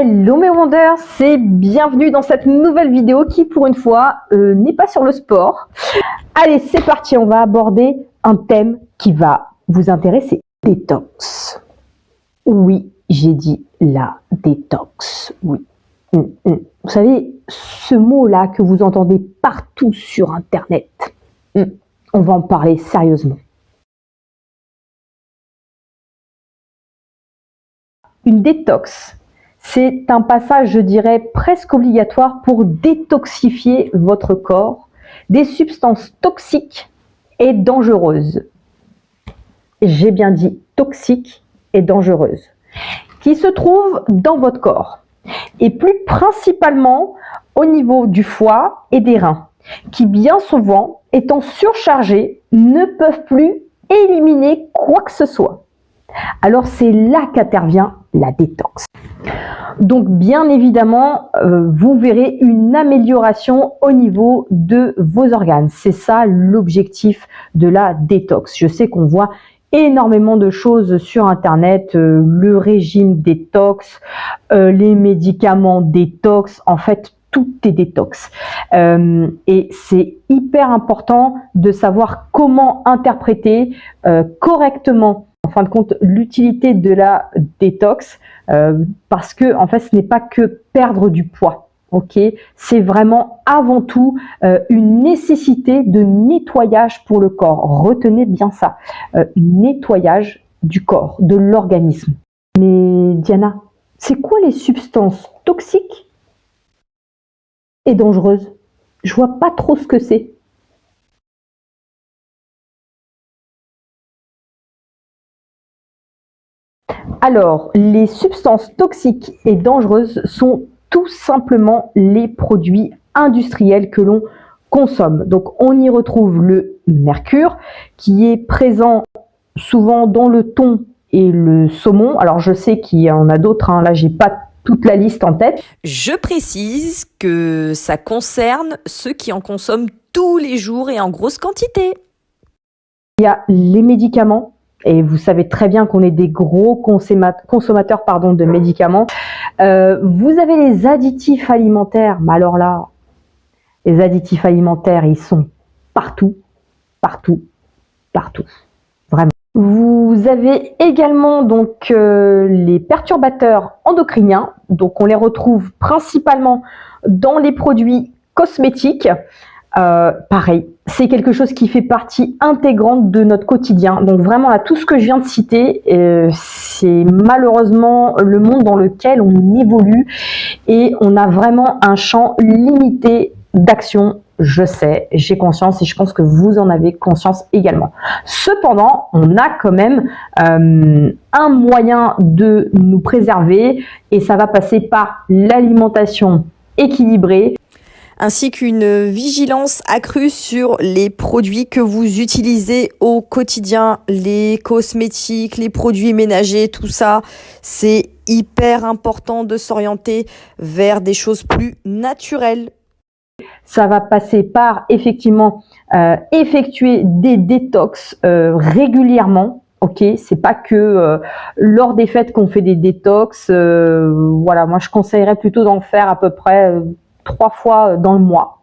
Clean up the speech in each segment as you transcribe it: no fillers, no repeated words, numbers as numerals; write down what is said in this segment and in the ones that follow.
Hello mes Wonders, c'est bienvenue dans cette nouvelle vidéo qui pour une fois n'est pas sur le sport. Allez, c'est parti, on va aborder un thème qui va vous intéresser. Détox. Oui, j'ai dit la détox, oui. Vous savez, ce mot-là que vous entendez partout sur Internet, on va en parler sérieusement. Une détox, c'est un passage, je dirais, presque obligatoire pour détoxifier votre corps des substances toxiques et dangereuses. J'ai bien dit toxiques et dangereuses, qui se trouvent dans votre corps, et plus principalement au niveau du foie et des reins, qui bien souvent, étant surchargés, ne peuvent plus éliminer quoi que ce soit. Alors c'est là qu'intervient la détox. Donc bien évidemment, vous verrez une amélioration au niveau de vos organes. C'est ça l'objectif de la détox. Je sais qu'on voit énormément de choses sur Internet, le régime détox, les médicaments détox, en fait tout est détox. Et c'est hyper important de savoir comment interpréter correctement en fin de compte l'utilité de la détox, parce que en fait ce n'est pas que perdre du poids, ok, c'est vraiment avant tout une nécessité de nettoyage pour le corps. Retenez bien ça, nettoyage du corps, de l'organisme. Mais Diana, c'est quoi les substances toxiques et dangereuses? Je vois pas trop ce que c'est. Alors, les substances toxiques et dangereuses sont tout simplement les produits industriels que l'on consomme. Donc, on y retrouve le mercure qui est présent souvent dans le thon et le saumon. Alors, je sais qu'il y en a d'autres, hein. Là, j'ai pas toute la liste en tête. Je précise que ça concerne ceux qui en consomment tous les jours et en grosse quantité. Il y a les médicaments. Et vous savez très bien qu'on est des gros consommateurs de médicaments. Vous avez les additifs alimentaires, mais alors là, les additifs alimentaires, ils sont partout, partout, partout, vraiment. Vous avez également donc les perturbateurs endocriniens, donc on les retrouve principalement dans les produits cosmétiques. Pareil, c'est quelque chose qui fait partie intégrante de notre quotidien. Donc vraiment, là, tout ce que je viens de citer, c'est malheureusement le monde dans lequel on évolue et on a vraiment un champ limité d'action. Je sais, j'ai conscience et je pense que vous en avez conscience également. Cependant, on a quand même un moyen de nous préserver et ça va passer par l'alimentation équilibrée, ainsi qu'une vigilance accrue sur les produits que vous utilisez au quotidien, les cosmétiques, les produits ménagers, tout ça. C'est hyper important de s'orienter vers des choses plus naturelles. Ça va passer par effectivement effectuer des détox régulièrement. Ok, c'est pas que lors des fêtes qu'on fait des détox. Voilà, moi je conseillerais plutôt d'en faire à peu près 3 fois dans le mois.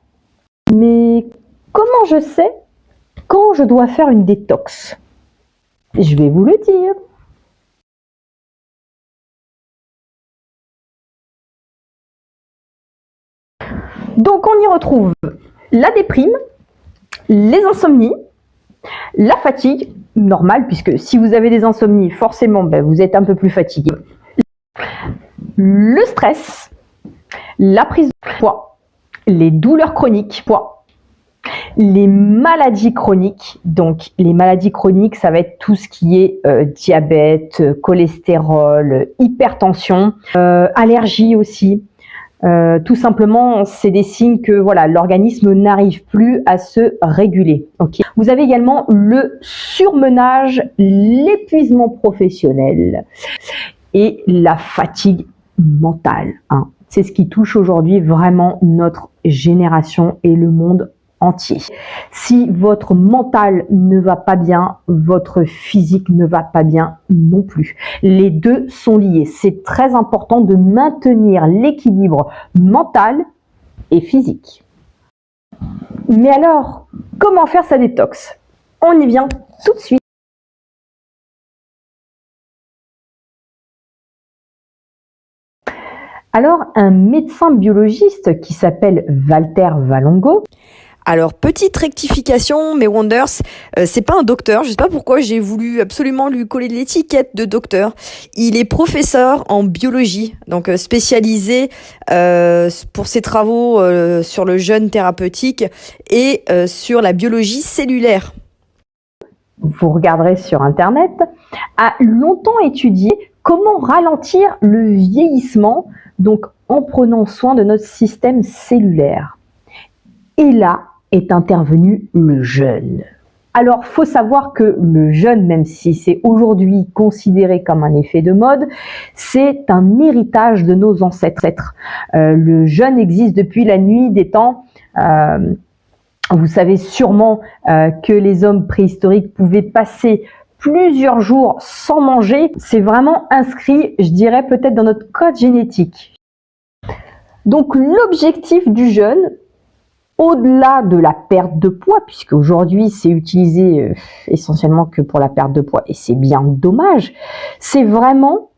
Mais comment je sais quand je dois faire une détox? Je vais vous le dire. Donc on y retrouve la déprime, les insomnies, la fatigue, normale, puisque si vous avez des insomnies, forcément vous êtes un peu plus fatigué. Le stress, la prise de poids, les douleurs chroniques, les maladies chroniques. Donc les maladies chroniques, ça va être tout ce qui est diabète, cholestérol, hypertension, allergie aussi. Tout simplement, c'est des signes que voilà, l'organisme n'arrive plus à se réguler. Okay. Vous avez également le surmenage, l'épuisement professionnel et la fatigue mentale. Hein. C'est ce qui touche aujourd'hui vraiment notre génération et le monde entier. Si votre mental ne va pas bien, votre physique ne va pas bien non plus. Les deux sont liés. C'est très important de maintenir l'équilibre mental et physique. Mais alors, comment faire sa détox? On y vient tout de suite. Alors, un médecin biologiste qui s'appelle Walter Valongo. Alors, petite rectification, mais Wonders, c'est pas un docteur. Je sais pas pourquoi j'ai voulu absolument lui coller l'étiquette de docteur. Il est professeur en biologie, donc spécialisé pour ses travaux sur le jeûne thérapeutique et sur la biologie cellulaire. Vous regarderez sur Internet, a longtemps étudié comment ralentir le vieillissement, donc en prenant soin de notre système cellulaire. Et là est intervenu le jeûne. Alors, faut savoir que le jeûne, même si c'est aujourd'hui considéré comme un effet de mode, c'est un héritage de nos ancêtres. Le jeûne existe depuis la nuit des temps. Vous savez sûrement que les hommes préhistoriques pouvaient passer plusieurs jours sans manger. C'est vraiment inscrit, je dirais, peut-être dans notre code génétique. Donc, l'objectif du jeûne, au-delà de la perte de poids, puisque aujourd'hui c'est utilisé essentiellement que pour la perte de poids, et c'est bien dommage, c'est vraiment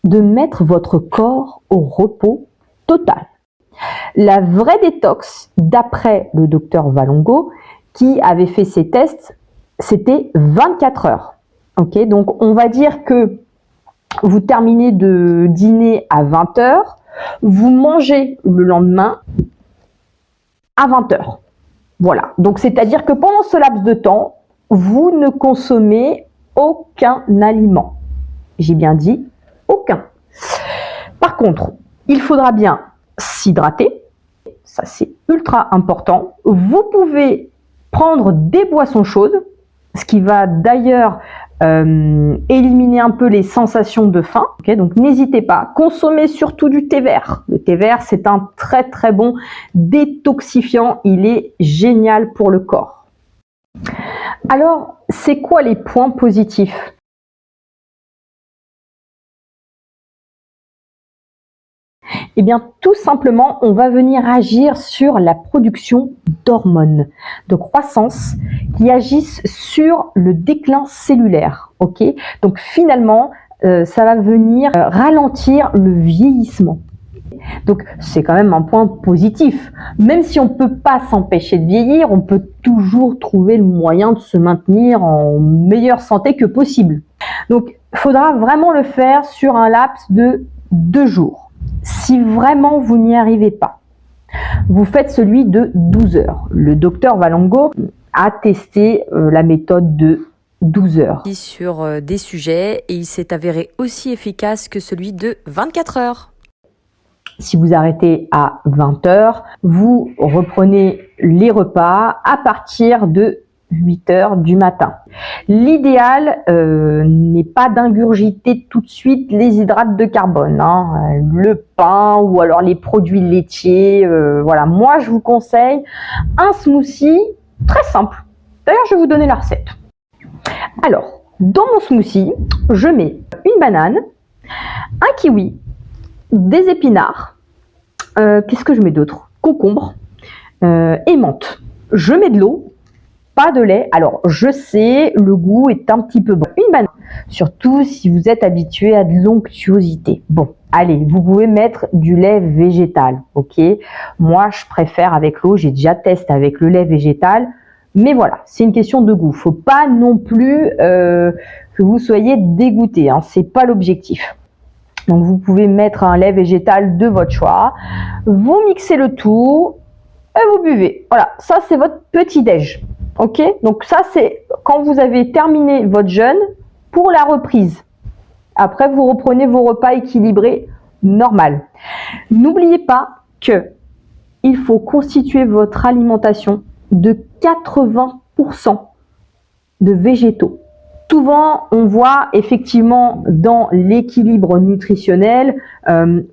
de mettre votre corps au repos total. La vraie détox, d'après le docteur Valongo, qui avait fait ses tests, c'était 24 heures. Okay, donc on va dire que vous terminez de dîner à 20 heures, vous mangez le lendemain à 20 heures. Voilà. Donc, c'est-à-dire que pendant ce laps de temps, vous ne consommez aucun aliment. J'ai bien dit aucun. Par contre, il faudra bien s'hydrater. Ça, c'est ultra important. Vous pouvez prendre des boissons chaudes, ce qui va d'ailleurs éliminer un peu les sensations de faim. Okay, donc n'hésitez pas, consommez surtout du thé vert. Le thé vert, c'est un très très bon détoxifiant, il est génial pour le corps. Alors, c'est quoi les points positifs ? Eh bien, tout simplement, on va venir agir sur la production d'hormones de croissance qui agissent sur le déclin cellulaire. Ok ? Donc, finalement, ça va venir ralentir le vieillissement. Donc, c'est quand même un point positif. Même si on ne peut pas s'empêcher de vieillir, on peut toujours trouver le moyen de se maintenir en meilleure santé que possible. Donc, il faudra vraiment le faire sur un laps de 2 jours. Si vraiment vous n'y arrivez pas, vous faites celui de 12 heures. Le docteur Valongo a testé la méthode de 12 heures. Sur des sujets et il s'est avéré aussi efficace que celui de 24 heures. Si vous arrêtez à 20 heures, vous reprenez les repas à partir de 8 heures du matin. L'idéal n'est pas d'ingurgiter tout de suite les hydrates de carbone, hein, le pain ou alors les produits laitiers. Voilà, moi je vous conseille un smoothie très simple. D'ailleurs, je vais vous donner la recette. Alors, dans mon smoothie, je mets une banane, un kiwi, des épinards, qu'est-ce que je mets d'autre ? Concombre et menthe. Je mets de l'eau, pas de lait. Alors, je sais, le goût est un petit peu bon. Une banane, surtout si vous êtes habitué à de l'onctuosité. Bon, allez, vous pouvez mettre du lait végétal, ok ? Moi, je préfère avec l'eau. J'ai déjà testé avec le lait végétal. Mais voilà, c'est une question de goût. Faut pas non plus que vous soyez dégoûté, hein. C'est pas l'objectif. Donc, vous pouvez mettre un lait végétal de votre choix. Vous mixez le tout et vous buvez. Voilà, ça, c'est votre petit-déj. Ok, donc ça c'est quand vous avez terminé votre jeûne pour la reprise. Après, vous reprenez vos repas équilibrés normal. N'oubliez pas que il faut constituer votre alimentation de 80% de végétaux. Souvent, on voit effectivement dans l'équilibre nutritionnel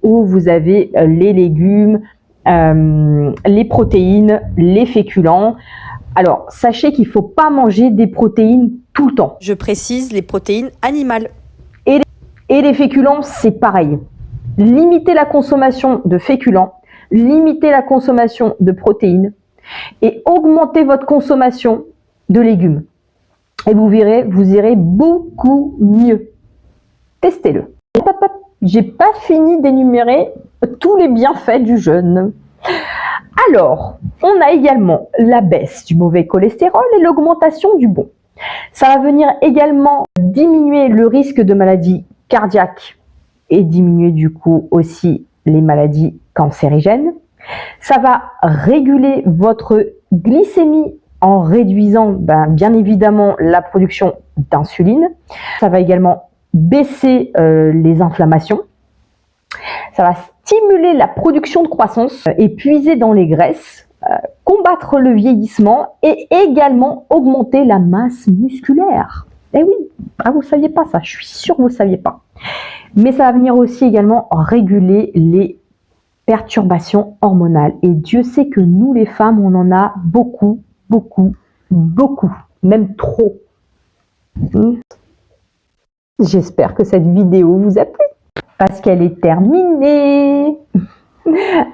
où vous avez les légumes, les protéines, les féculents. Alors, sachez qu'il ne faut pas manger des protéines tout le temps. Je précise les protéines animales. Et les féculents, c'est pareil. Limitez la consommation de féculents, limitez la consommation de protéines et augmentez votre consommation de légumes. Et vous verrez, vous irez beaucoup mieux. Testez-le. J'ai pas fini d'énumérer tous les bienfaits du jeûne. Alors, on a également la baisse du mauvais cholestérol et l'augmentation du bon. Ça va venir également diminuer le risque de maladies cardiaques et diminuer du coup aussi les maladies cancérigènes. Ça va réguler votre glycémie en réduisant bien évidemment la production d'insuline. Ça va également baisser les inflammations. Ça va stimuler la production de croissance, puiser dans les graisses, combattre le vieillissement et également augmenter la masse musculaire. Eh oui, vous ne saviez pas ça, je suis sûre que vous ne saviez pas. Mais ça va venir aussi également réguler les perturbations hormonales. Et Dieu sait que nous les femmes, on en a beaucoup, même trop. J'espère que cette vidéo vous a plu, parce qu'elle est terminée.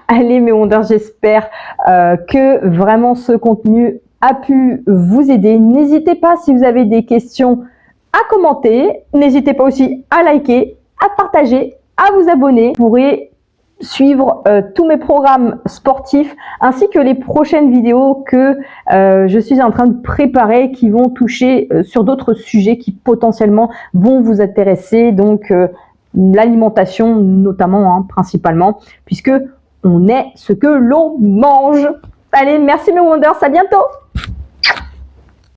Allez mes wonders, j'espère que vraiment ce contenu a pu vous aider. N'hésitez pas, si vous avez des questions, à commenter. N'hésitez pas aussi à liker, à partager, à vous abonner. Vous pourrez suivre tous mes programmes sportifs ainsi que les prochaines vidéos que je suis en train de préparer qui vont toucher sur d'autres sujets qui potentiellement vont vous intéresser. Donc l'alimentation notamment, principalement, puisque on est ce que l'on mange. Allez, merci mes wonders, à bientôt.